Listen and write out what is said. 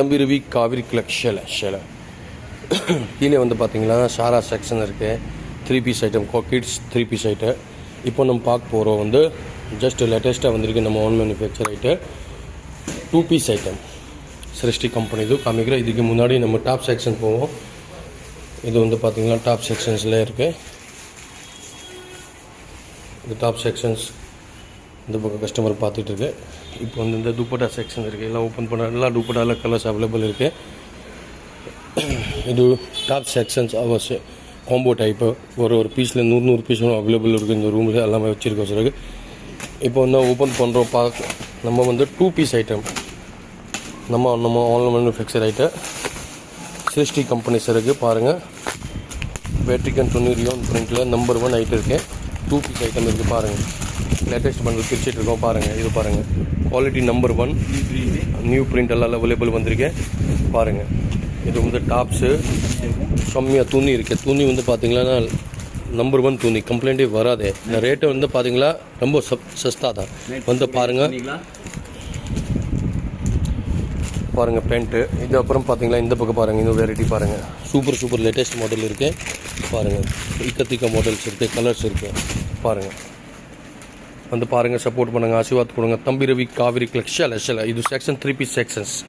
தம்பி ரவி காவிரி கலெக்ஷன் கீழே வந்து பார்த்தீங்கன்னா ஷாரா செக்ஷன் இருக்குது. 3 piece item kids 3 piece item. இப்போ நம்ம பார்க்க போகிறோம் வந்து ஜஸ்ட் லேட்டஸ்ட்டாக வந்திருக்கு நம்ம own manufacture item 2 piece item Srishti company இது காமிக்கிறேன். இதுக்கு முன்னாடி நம்ம டாப் செக்ஷன் போவோம். இது வந்து பார்த்திங்கன்னா டாப் செக்ஷன்ஸில் இருக்குது. இது டாப் செக்ஷன்ஸ் இந்த பக்கம் கஸ்டமர் பார்த்துட்ருக்கு. இப்போ வந்து இந்த துப்பட்டா செக்ஷன் இருக்குது. எல்லாம் ஓப்பன் பண்ண எல்லாம் துப்பட்டாவில் கலர்ஸ் அவைலபிள் இருக்குது. இது டாப் செக்ஷன்ஸ் அவசியம் காம்போ டைப்பு ஒரு பீஸில் 100 பீஸும் அவைலபிள் இருக்குது. இந்த ரூமில் எல்லாமே வச்சுருக்கோம் சார். இப்போ வந்து ஓப்பன் பண்ணுறோம் நம்ம வந்து 2 பீஸ் ஐட்டம் நம்ம online manufacture item Srishti company sir பாருங்கள். வேட்ரிகன் துணி ரியோன் பிரிண்டில் நம்பர் 1 ஐட்டம் இருக்குது. 2 பீஸ் ஐட்டம் இருக்குது பாருங்கள். லேட்டஸ்ட் பண்டில் பிரிச்சுட்டு இருக்கோம் பாருங்கள். இது பாருங்கள் குவாலிட்டி நம்பர் 1 நியூ பிரிண்ட் எல்லாம் அவைலபிள் வந்திருக்கேன் பாருங்கள். இது வந்து டாப்ஸு கம்மியாக துணி இருக்குது. துணி வந்து பார்த்திங்கன்னா நம்பர் 1 துணி கம்ப்ளைண்ட்டே வராது. இந்த ரேட்டு வந்து பார்த்திங்களா ரொம்ப சஸ்தா தான். வந்து பாருங்கள் பேண்ட்டு. இது அப்புறம் பார்த்திங்களா இந்த பக்கம் பாருங்கள். இன்னும் வெரைட்டி பாருங்கள். சூப்பர் லேட்டஸ்ட் மாடல் இருக்குது பாருங்கள். திக்க மாடல்ஸ் இருக்குது, கலர்ஸ் இருக்குது பாருங்கள். வந்து பாருங்கள், சப்போர்ட் பண்ணுங்கள், ஆசீர்வாத் கொடுங்க. தம்பி ரவி காவிரி கலெக்ஷன் இது செக்ஷன் 3 பீஸ் செக்ஷன்ஸ்.